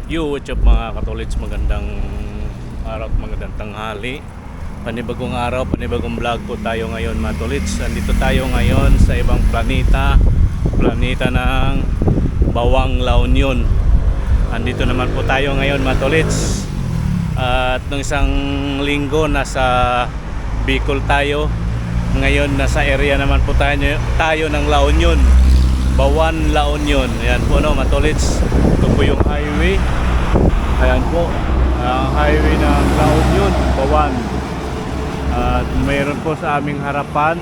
Yo, what's up mga katolits? Magandang araw at magandang tanghali. Panibagong araw, panibagong vlog po tayo ngayon mga tolits. Andito tayo ngayon sa ibang planeta. Planeta ng Bawang La Union. Andito naman po tayo ngayon mga tolits. At nung isang linggo nasa Bicol tayo. Ngayon nasa area naman po tayo ng La Union. Bawan La Union. Ayan po no mga tolits. Ito po yung highway. Ayan po, ang highway ng La Union, Bawan. At mayroon po sa aming harapan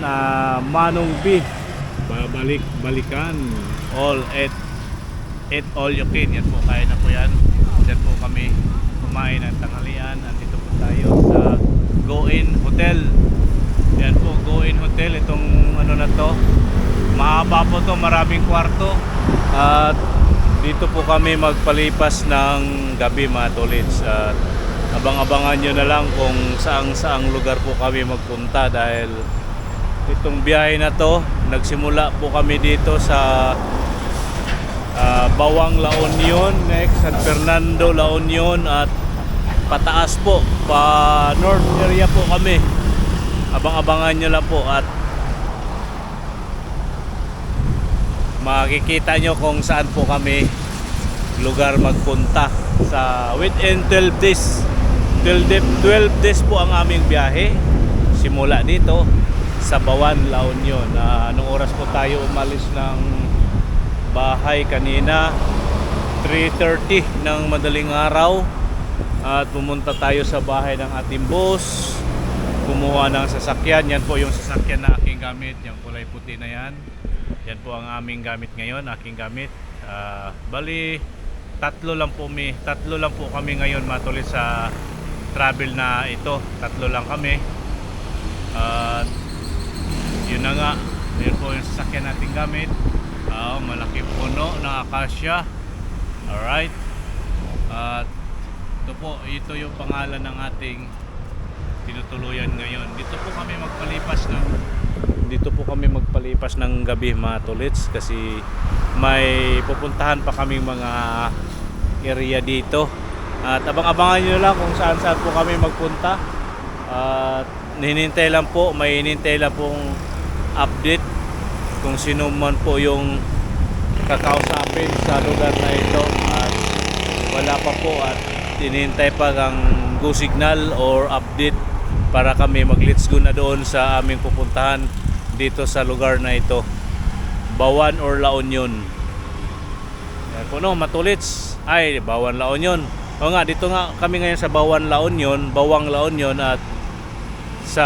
Manong B. Balikan. All eat all you can. Yan po, kaya na po yan. Yan po kami kumain ng tanghalian. Andito po tayo sa Go In Hotel. Yan po, Go In Hotel. Itong ano na to, mahaba po to, maraming kwarto. At dito po kami magpalipas ng gabi mga tolits. At abang-abangan nyo na lang kung saang lugar po kami magpunta. Dahil itong biyahe na to, nagsimula po kami dito sa Bawang La Union, next San Fernando La Union, at pataas po, pa north area po kami. Abang-abangan nyo lang po at makikita nyo kung saan po kami lugar magpunta sa within 12 days 12 days po ang aming biyahe simula dito sa Bawan La Union. Anong oras po tayo umalis ng bahay kanina? 3:30 ng madaling araw, at pumunta tayo sa bahay ng ating boss, kumuha ng sasakyan. Yan po yung sasakyan na aking gamit, yung kulay puti na yan. Yan po ang aming gamit ngayon, aking gamit. Bali, tatlo lang po kami ngayon matuloy sa travel na ito. Tatlo lang kami. Yun na nga, yun po yung sasakyan nating gamit. Malaking puno ng akasya. Alright. At ito yung pangalan ng ating tinutuluyan ngayon. Dito po kami magpalipas ng gabi mga tolits, kasi may pupuntahan pa kaming mga area dito. At abang-abangan nyo lang kung saan po kami magpunta. At may hinintay lang pong update kung sino man po yung kakausapin sa lugar na ito. At wala pa po, at hinintay pa ang go signal or update para kami mag-let's go na doon sa aming pupuntahan dito sa lugar na ito, Bawan or La Union. Yan po no, matulits. Ay, Bawan La Union. O nga, dito nga kami ngayon sa Bawan La Union, Bawang La Union, at sa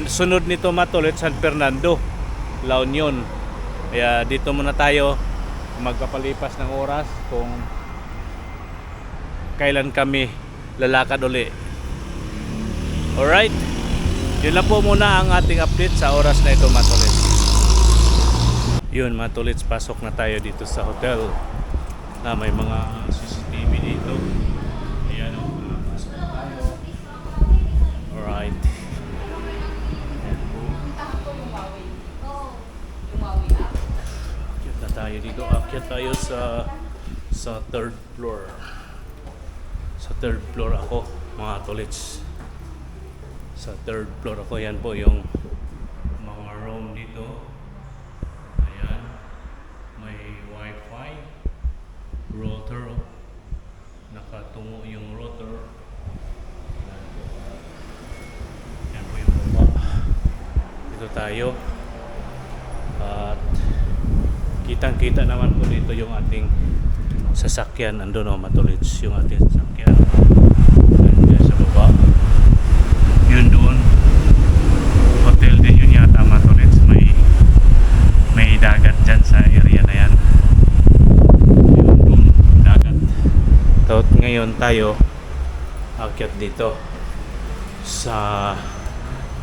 sunod nito matulits San Fernando La Union. Kaya dito muna tayo magpapalipas ng oras kung kailan kami lalakad uli. Alright, yun lang po muna ang ating update sa oras na ito matulits. Yun matulits, pasok na tayo dito sa hotel na may mga CCTV dito. Ayan o, pasok na tayo. Alright. Akyat na tayo dito. Akyat tayo sa third floor. Sa third floor ako mga tolits. Sa third floor ako. Yan po yung mga room dito. Ayan, may wifi, router, nakatungo yung router. Yan po yung baba. Dito tayo. At kitang-kita naman po dito yung ating sasakyan. Andun o matulits yung ating sasakyan. Ayan sa baba. Yun doon, hotel din yun yata matulits. May dagat dyan sa area na yan. Yun doon, dagat. Tapos ngayon tayo akyat dito sa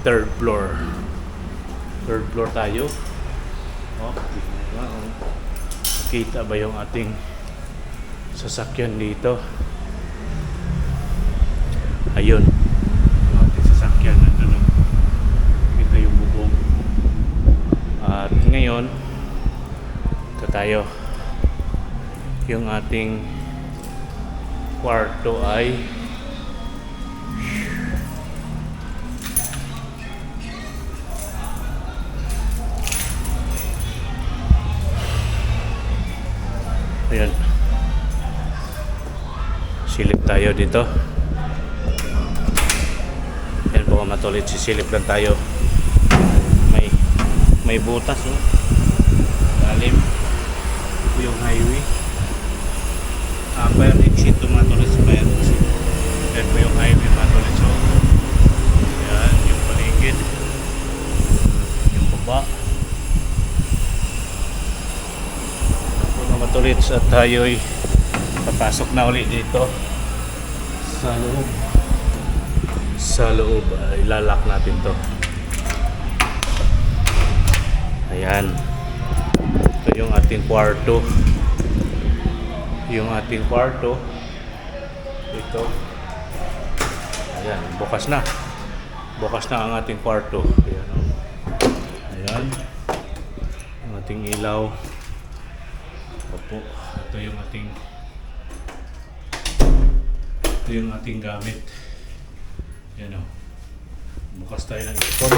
third floor tayo. Kita ba yung ating sasakyan dito? Ayun, sasakyan nandun, kita yung bubong. At ngayon ito tayo, yung ating kwarto ay ayan. Silip tayo dito. Ayan po mga tolits, sisilip lang tayo. May butas oh. Lalim. Ito yung highway. Fire exit to mga tolits, fire exit. Ayan po yung highway mga tolits oh. Ayan yung paligid. Yung baba. Mga tolits at tayo'y papasok na ulit dito sa loob. Ilalak natin to. Ayan, ito yung ating kwarto, ito. Ayan, bukas na ang ating kwarto. Ayan, ayan yung ating ilaw. Opo, ito yung ating gamit. Yan o. Bukas tayo ng aircon.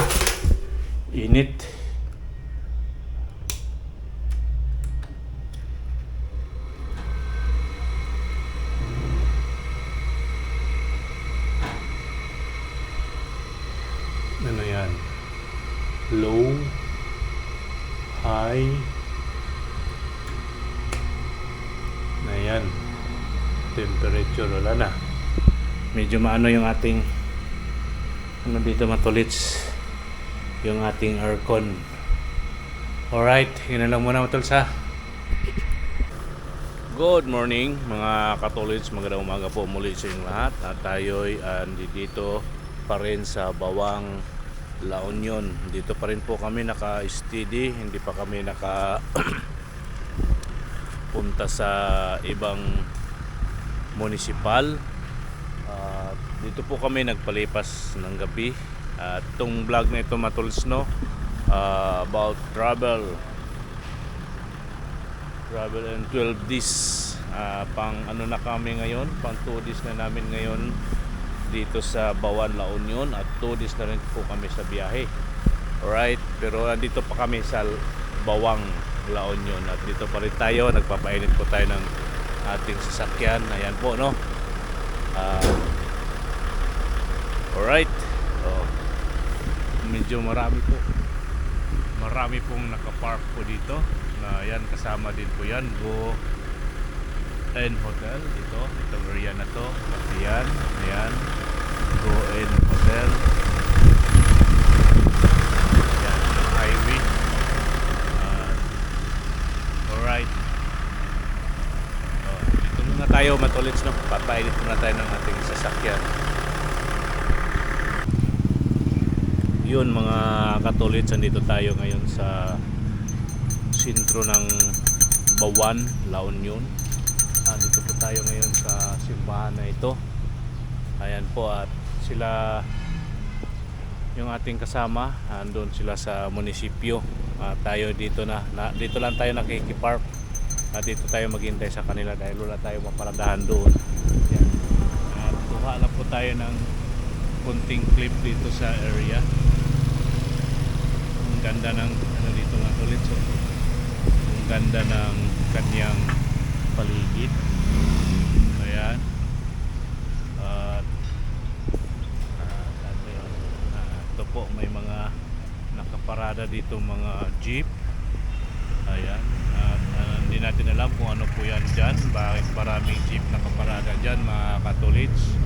Init. Ano yan? Low, high. Ayan. Temperature, wala na. Medyo maano yung ating ano dito mga tolits, yung ating aircon. Alright, yun na lang muna mga tolits ha. Good morning mga katolits, magandang umaga po muli sa inyong lahat. At tayo'y dito pa rin sa Bawang, La Union. Dito pa rin po kami naka-steady, hindi pa kami naka punta sa ibang municipal. Dito po kami nagpalipas ng gabi. Itong vlog na ito matuls no, about travel and 12 days. Pang ano na kami ngayon, pang 2 days na namin ngayon dito sa Bawan, La Union, at 2 days na rin po kami sa biyahe. Alright, pero andito pa kami sa Bawang, La Union, at dito pa rin tayo, nagpapainit po tayo ng ating sasakyan. Ayan po no. Alright, medyo marami pong nakapark po dito na yan, kasama din po yan Go and Hotel dito, itong area na to. At yan Go and Hotel. Yan yung highway. Alright, dito muna tayo matulits no, papainit muna tayo ng ating sasakyan. Yun mga katolits, andito tayo ngayon sa sentro ng Bawan, La Union. Dito po tayo ngayon sa simbahan na ito. Ayan po, at sila yung ating kasama, andun sila sa munisipyo. Tayo dito dito lang tayo nakikipark. Dito tayo maghintay sa kanila dahil wala tayo maparadahan doon. Ayan. Kuha lang po tayo ng kunting clip dito sa area. Ang ganda ng ano dito mga ulit, so ang ganda ng kanyang paligid. Ayan. Ito po, may mga nakaparada dito, mga jeep. Ayan. Hindi natin alam kung ano po yan dyan, bakit maraming jeep nakaparada dyan mga katolits.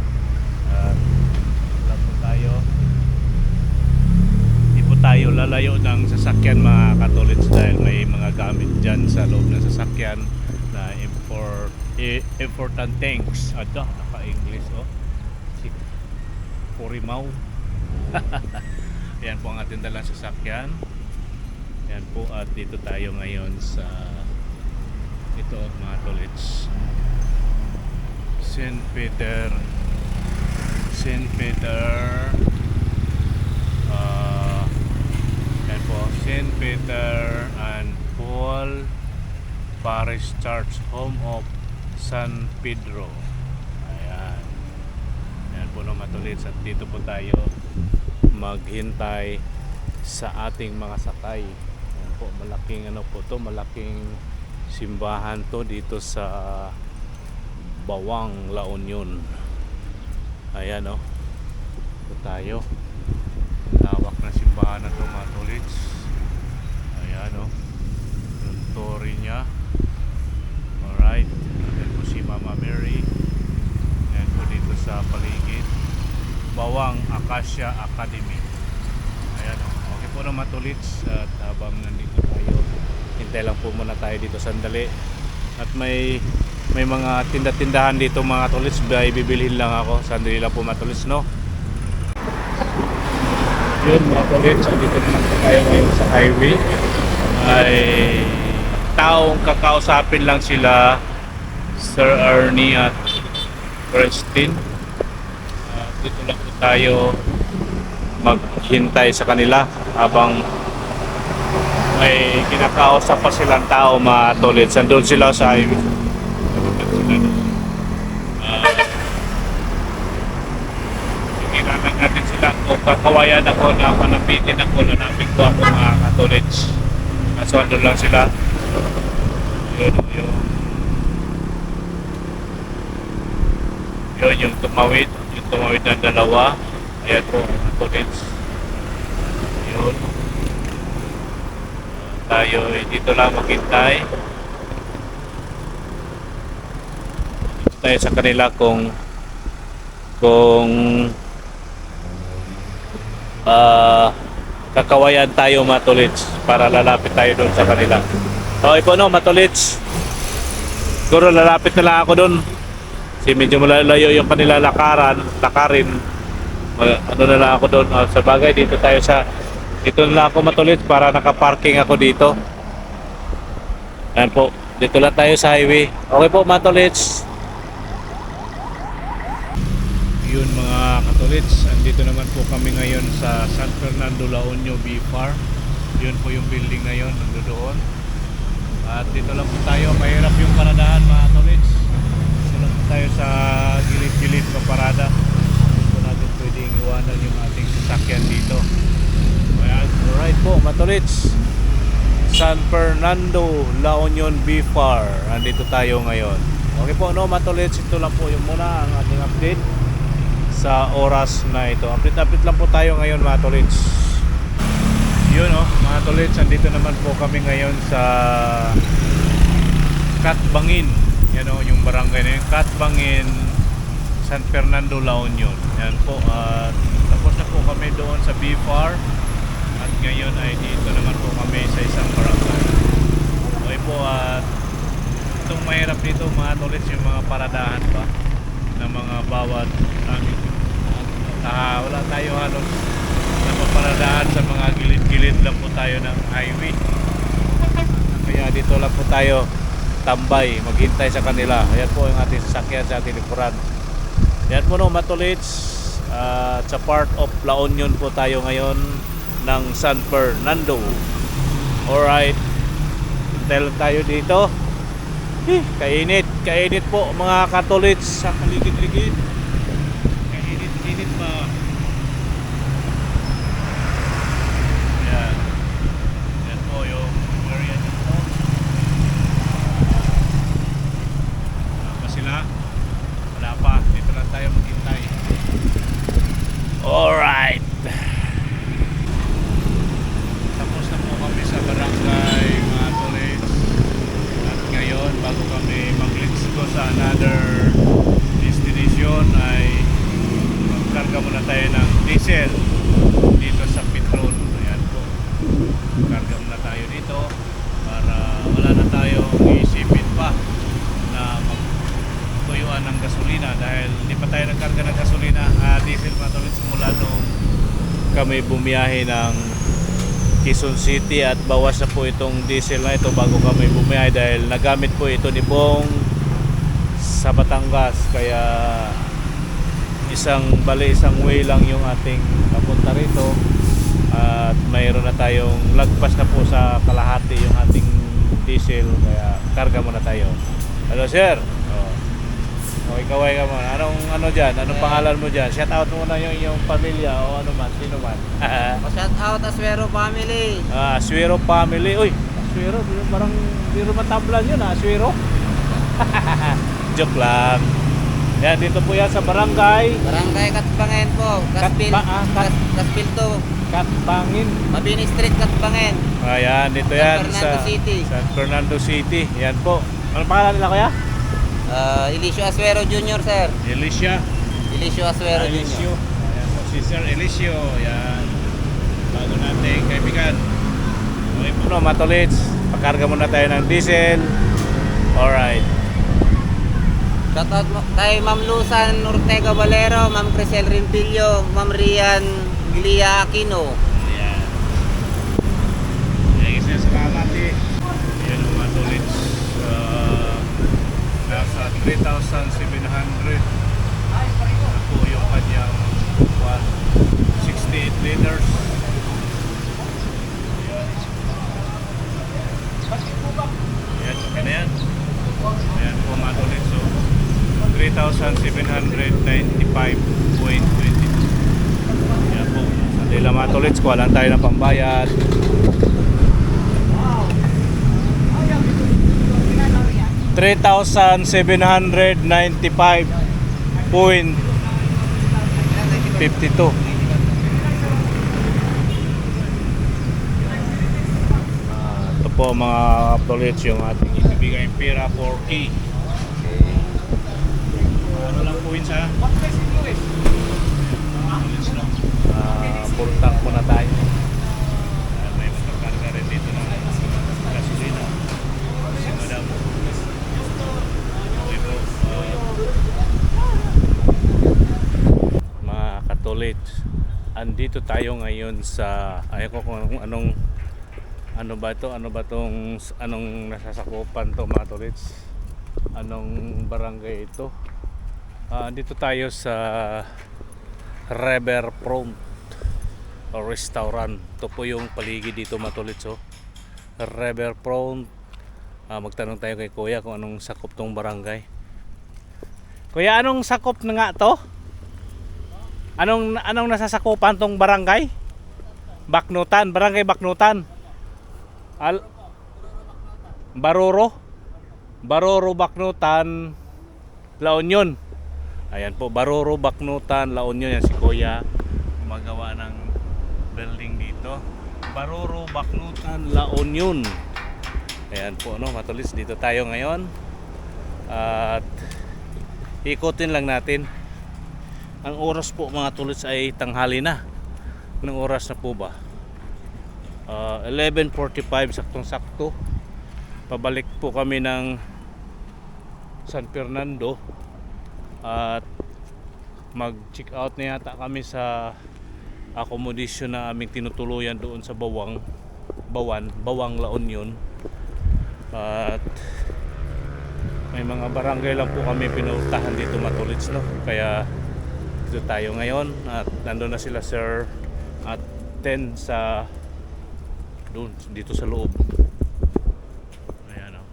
Lang po tayo, tayo lalayo ng sasakyan mga katolits dahil may mga gamit dyan sa loob ng sasakyan na important things. Naka-English si Purimaw. Ayan po ang ating dalang sasakyan. Ayan po, at dito tayo ngayon sa ito mga katolits, St. Peter St. Peter and Paul Parish Church, home of San Pedro. Ayan po no matulits, at dito po tayo maghintay sa ating mga sakay. Ayan po, malaking ano po to, malaking simbahan to dito sa Bawang, La Union. Ayan o, ito tayo. Lawak na simbahan na to mga tolits. Ayan o, yung story niya. Alright, ayan po si Mama Mary. Ayan po dito sa paligid Bawang Acacia Academy. Ayan o, okay po na mga tolits. At habang nandito tayo, hintay lang po muna tayo dito sandali. At may mga tinda-tindahan dito mga tolits, bibilhin lang ako. Sandali lang po mga tolits, no? Yun mga tolits, dito naman po tayo ngayon sa highway. Ay taong kakausapin lang sila, Sir Ernie at Christine. Dito lang po tayo maghintay sa kanila habang may kinakausap pa silang tao mga tolits. Andun sila sa highway. Hiranan natin sila kung kakawayan ako na panapitin ako na namin ko ako mga katolits. So andun lang sila. Yun yung tumawid ng dalawa. Ayan po mga katolits. Yun. Tayo dito lang maghintay. Dito tayo sa kanila kung kakawayan tayo mga tolits para lalapit tayo doon sa kanila. Okay po no mga tolits, siguro lalapit na lang ako doon kasi medyo malayo yung kanila lakarin. Ano na lang ako doon. Sa bagay dito na lang ako mga tolits para nakaparking ako dito. Ayan po, dito lang tayo sa highway. Okay po mga tolits. Yun mga katolits, andito naman po kami ngayon sa San Fernando La Union Bee Farm. Yun po yung building na yun, nandoon. At dito lang po tayo, mahirap yung paradahan mga katolits. Dito lang po tayo sa gilid-gilid ng parada. Dito natin pwedeng iwanan yung ating sasakyan dito. Alright po mga katolits, San Fernando La Union Bee Farm. Andito tayo ngayon. Okay po no mga katolits, ito lang po yung muna ang ating update sa oras na ito. Update lang po tayo ngayon mga tolits. Yun mga tolits, andito naman po kami ngayon sa Katbangin. Yan yung barangay na yun, Katbangin, San Fernando, La Union. Yan po, tapos na po kami doon sa BFAR. At ngayon ay dito naman po kami sa isang barangay. Okay po, at itong mahirap dito mga tolits, yung mga paradahan pa ng mga bawat wala tayo halos napaparadaan sa mga gilid-gilid lang po tayo ng highway, kaya dito lang po tayo tambay, maghintay sa kanila. Ayan po yung ating sasakyan sa ating likuran. Ayan po no matulits, sa part of La Union po tayo ngayon ng San Fernando. Alright, hintay lang tayo dito. Kainit po mga katolits sa paligid-ligid. Kainit pa. Yan po yung area dito. Wala pa sila. Wala pa. Dito lang tayo maghintay. Alright. Tapos na po kami sa barangay mga tolits. At ngayon bago kami mag-let's go sa another destination ay magkarga muna tayo ng diesel dito sa Petron. Ayan po, karga muna tayo dito para wala na tayong iisipin pa na magtuyuan ng gasolina dahil hindi pa tayo nagkarga ng gasolina, diesel mga tolits, simula nung kami bumiyahe ng Quezon City. At bawas na po itong diesel na ito bago kami bumiyahe dahil nagamit po ito ni Bong sa Batangas, kaya isang way lang yung ating papunta rito at mayroon na tayong lagpas na po sa kalahati yung ating diesel, kaya karga muna tayo. Hello sir. Okay Kaway ka muna. Anong ano dyan? Anong pangalan mo dyan? Shout out muna yung iyong pamilya o ano man, sino man. Shout out Aswero family. Aswero family. Uy, Aswero, parang biro matablan yun, Aswero. Joke lang. Yan, dito po yan sa barangay. Barangay Katbangen po. Kaspil to. Katbangin. Mabini Street Katbangen. Ayan, dito yan San Fernando City. San Fernando City. Yan po. Ano pangalan nila kuya? Elisio Aswero Jr. sir. Elisha. Elisio Aswero Elisio. Jr. Ayan po si Sir Elisio. Yan. Bago natin kaibigan. Okay po no, Matolits. Pakarga muna tayo ng diesel. Alright. Shout out kay Ma'am Lusan Ortega Valero, Ma'am Crisel Rimpillo, Ma'am Rian Glia Aquino. Ayan. Ayan kasi salamat eh. Ayan ang Matolits. Nasa 3,700 na po yung kanyang 68 liters. Ayan, okay na yan. Ayan po Matolits. So, 3,795.22. Ayan po. Sa Dela Matolits, kuha lang tayo ng pambayad. $3,795.52. Ito po mga Matolits yung ating ibibigay pera 4K. Ano lang po yun sa full tank muna tayo. May magkakarga rin dito ng gasolina. Kasi madam. Okay po. Mga Katolits, andito tayo ngayon sa ayaw ko kung anong ano ba ito? Ano ba tong anong nasasakupan to mga Katolits? Anong barangay ito? Dito tayo sa Riverfront Restaurant. Ito po yung paligid dito Matolits. Riverfront. Magtanong tayo kay Kuya kung anong sakop tong barangay. Kuya, anong sakop na nga to? Anong nasasakupan tong barangay? Baknutan, barangay Baknutan. Baroro Baknutan, La Union. Ayan po, Baroro Baknutan, La Union. Yan si Kuya gumagawa ng building dito. Baroro Baknutan, La Union. Ayan po no, Matolits, dito tayo ngayon. At ikutin lang natin. Ang oras po mga Tolits ay tanghali na. Anong oras na po ba? 11:45 saktong sakto. Pabalik po kami ng San Fernando at mag-check out na yata kami sa accommodation na aming tinutuluyan doon sa Bawang La Union. At may mga barangay lang po kami pinuntahan dito Matolits no. Kaya dito tayo ngayon at nandoon na sila Sir at 10 sa doon dito sa loob. Ayan o.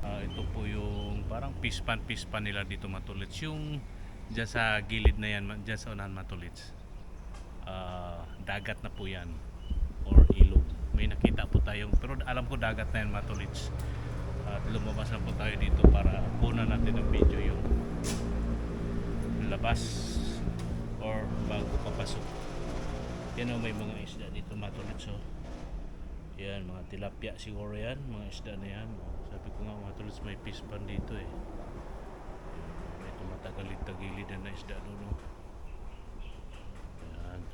Ito po yung parang pispan nila dito Matolits. Yung dyan sa gilid na yan, dyan sa unahan Matolits. Dagat na po yan or ilog. May nakita po tayong, pero alam ko dagat na yan Matolits. At lumabas na po tayo dito para kunan natin ang video yung labas or bago papasok. Yan o, may mga isda dito Matolits o. Yan, mga tilapia siguro yan, mga isda na yan. Sabi ko nga Matolits, may pispan dito eh. May tumatagalid-tagilid na isda doon. Yan.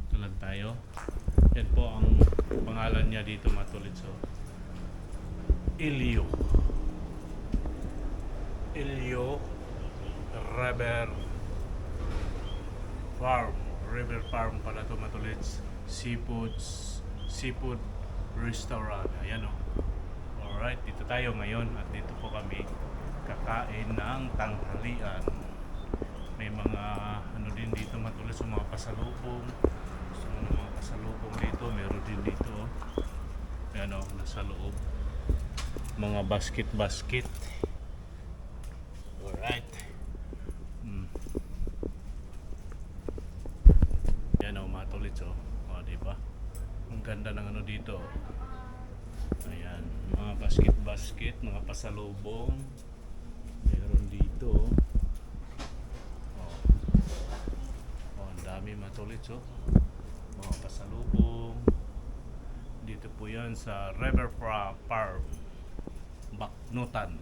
Ito lang tayo. Yan po ang pangalan niya dito Matolits. So, Ilio River Farm pala ito Matolits. Seafood restaurant. Ayan o. Alright, dito tayo ngayon at dito po kami kakain ng tanghalian. May mga ano din dito Matolits, mga pasalubong. Gusto mo ng mga pasalubong dito, meron din dito o. Ayan o, nasa loob. Mga basket. Ganda ng ano dito. Ayan, mga basket, mga pasalubong. Meron dito. Oh. Oh, ang dami mga tolits, oh. Mga pasalubong. Dito po yan sa River Farm. Baknutan.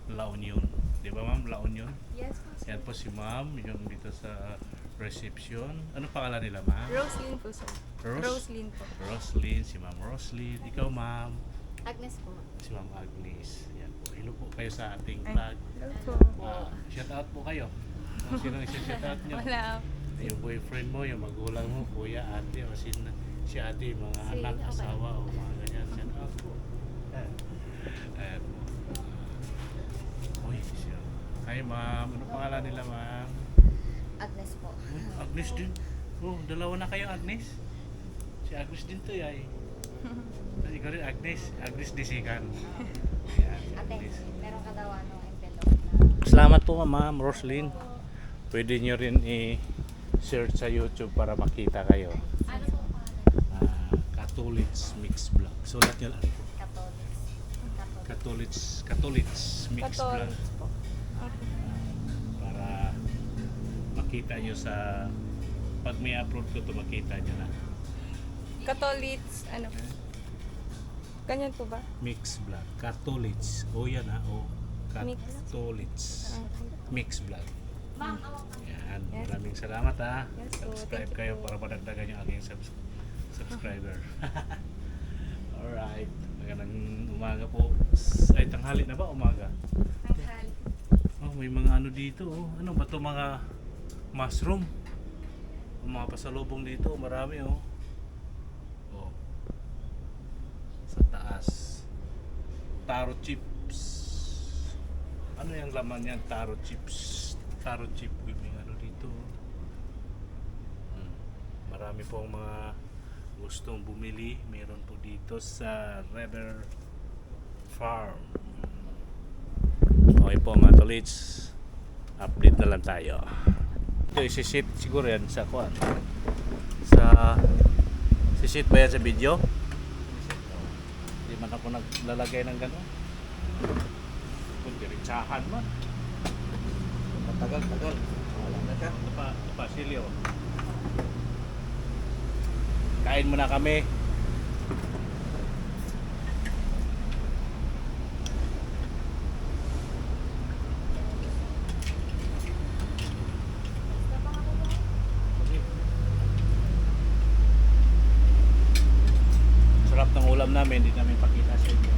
La Union. Di ba ma'am? La Union? Yes po, sir. Yan po si ma'am, yung dito sa reception. Ano pangalan nila ma'am? Roslyn po, sir. Rose? Roslyn po. Roslyn, si ma'am Roslyn. Ikaw ma'am? Agnes po. Si ma'am Agnes. Yan po. Hello po kayo sa ating Ay, vlog. hello po. Shout out po kayo. Kung sino yung shout out nyo? Wala. Yung boyfriend mo, yung magulang mo, kuya, ate, o si ate, mga Si- anak, okay. asawa, o mga ganyan. Shout out po. Ayan po. Uy, siya. Hi ma'am. Ano pangalan nila ma'am? Agnes po. Agnes din. Oh, dalawa na kayo Agnes. Si Agnes din to ay. Tapos ikaw rin Agnes. Agnes Disikan. Ayan, si Ate, Agnes. meron ka daw envelope na Salamat po ma'am Roslyn. Pwede nyo rin i-search sa YouTube para makita kayo. ano po Katolits Mix Vlog. Sulat nyo lang. Katolits Mix Vlog. Catholic po. Okay. Para makita nyo sa pag may upload ko to makita nyo na. Catholics, ano? Ganyan po ba? Mix Vlog. Katolits. O yan ha. O. Mix. Katolits. Okay. Mix Vlog. Yan. Yes. Maraming salamat ha. Yes po, Subscribe thank you kayo po. para madagdagan yung aking subscriber. Alright. Magandang umaga po. Ay, tanghali na ba? Umaga? Oh, may mga ano dito. Oh. Ano ba to mga mushroom? Mga pasalubong dito. Marami oh. Oh. Sa taas. Taro chips. Ano yung laman yan? Taro chips. Taro chip. May ano dito. Marami pong mga gustong bumili. Meron po dito sa River Farm. Okay po mga tolits. Update na lang tayo. Ito isi-shoot siguro yan sa kuan. Si-shoot ba yan sa video? Hindi man ako naglalagay ng gano'n. Kung diretsahan man. Tagal. Wala na ka. Ito pa, silyo. Kain muna kami. Sarap ng ulam namin, hindi namin pakita sa inyo.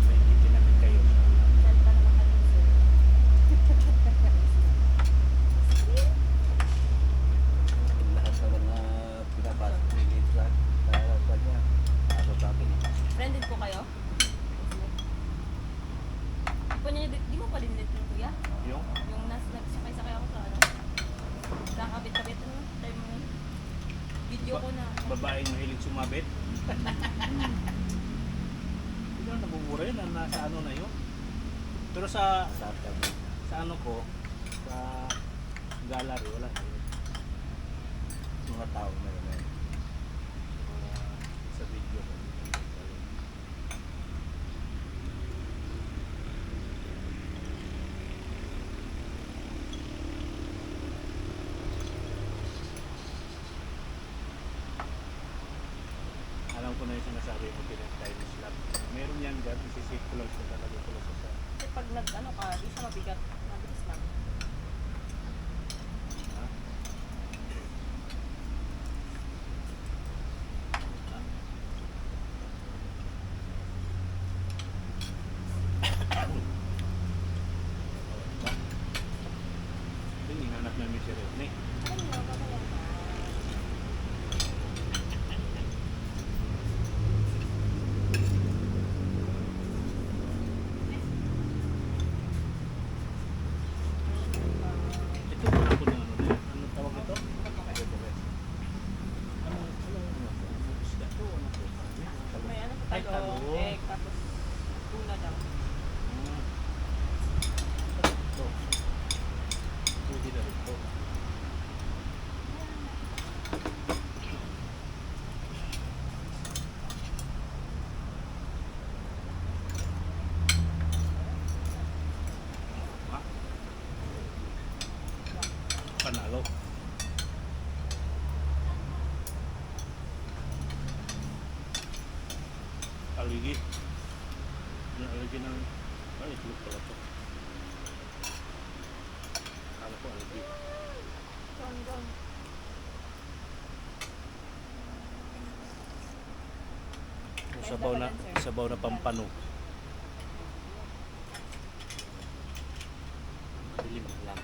Nakikita namin kayo. Lahat sa mga pinapasok ni Lisa. Sa niya. Ano sa akin eh. Friended po kayo? Di mo pa din dito kuya? Yung Yung nagsakay-sakay ako sa ano? Nakakabit-kabit ano? Time mo. Video ko na. babaeng mahilig sumabit. Hindi naman nabubura yun, nasa ano na yun. Pero sa ano ko, sa gallery, wala. Mga tao na yun. Sa video ko. Alam ko na yung sinasabi mo, time slot. Meron yan dyan, isisave ko lang siya talaga ko lang sa Kasi pag nag-ano ka, di siya mabigat. Mabilis lang. ha? Hinahanap namin si Rodney. Ito po ako ng ano na yan. Ano tawag ito? Ano isda to? Ano to? May ano Ay, pa talo. tayo, egg, tapos tuna daw. Ito. Pwede na rin ito. halo. Aligi. Aligi ng... Ay, itlog pala ito. Kala ko aligi. Doon. Sabaw na pampano. Dilim lang.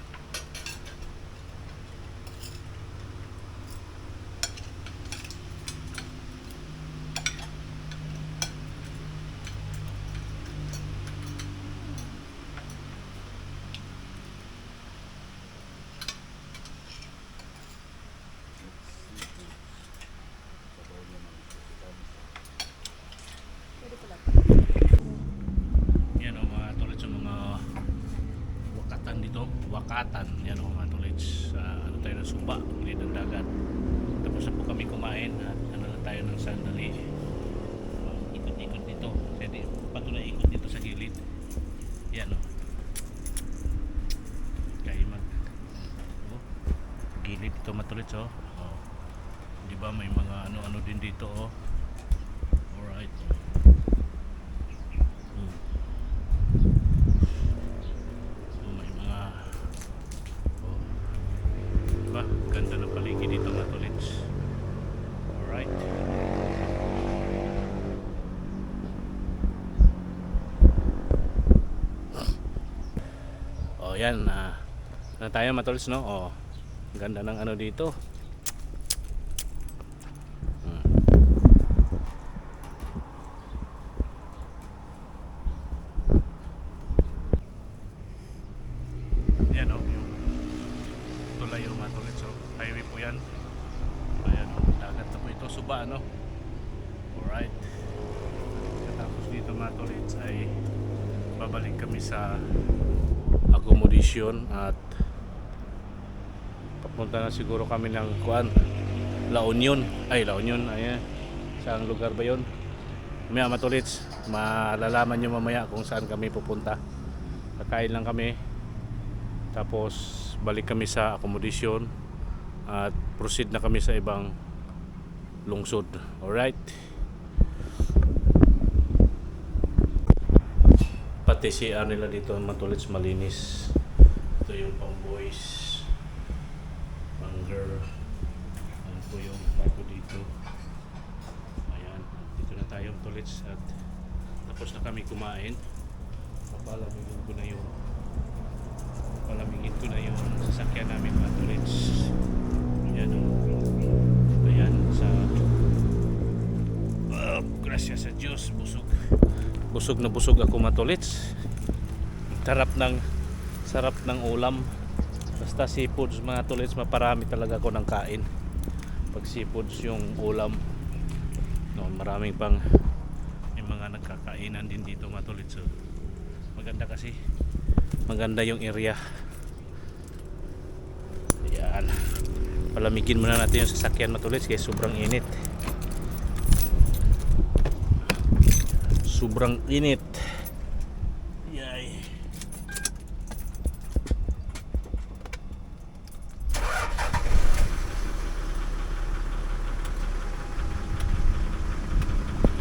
Yan o mga tolits, yung mga wakatan dito. Wakatan. Yan o mga tolits. Ano tayo ng sumba. Gilid ng dagat. Tapos na po kami kumain at ano na tayo ng sandali. Ikot-ikot dito. Kasi pato na ikot dito sa gilid. Yan o. Kaya gilid dito mga tolits o. Diba may mga ano-ano din dito o. Alright. Diba? Ganda ng paligid dito mga tolits. Alright. Oh, yan. Na tayo mga tolits, no? Oh, ganda ng ano dito. Yan o, yung tulay yung mga tolits. So, highway po yan. Ayan o, dagat na po ito. Suba, no? Alright. Tapos dito mga tolits ay babalik kami sa accommodation at papunta na siguro kami ng kuan, La Union. Ayan. Saang lugar ba yun? Mamaya mga tolits, malalaman nyo mamaya kung saan kami pupunta. Kakain lang kami. Tapos balik kami sa accommodation at proceed na kami sa ibang lungsod. Alright. Pati CR nila dito mga tolits malinis. Ito yung pang boys, pang girl. Ano po yung bago dito. Ayan. Dito na tayo mga tolits at tapos na kami kumain. Palamigin ko na yung sasakyan namin mga tolits. Ayan o. Ayan sa gracias sa Diyos, busog na busog ako mga tolits. Sarap ng ulam. Basta seafoods mga tolits, maparami talaga ako ng kain pag seafoods yung ulam. No, maraming pang may mga nagkakainan din dito mga tolits. So, maganda kasi, maganda yung area. Ayan, palamigin muna natin yung sasakyan mga tolits kasi sobrang init. Sobrang init. Yay.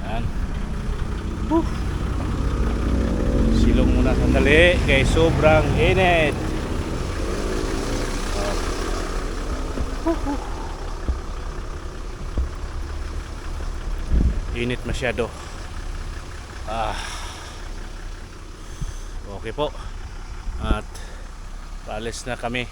Yan. Silong muna sandali kay sobrang init. Init masyado. Okay po. At paalis na kami.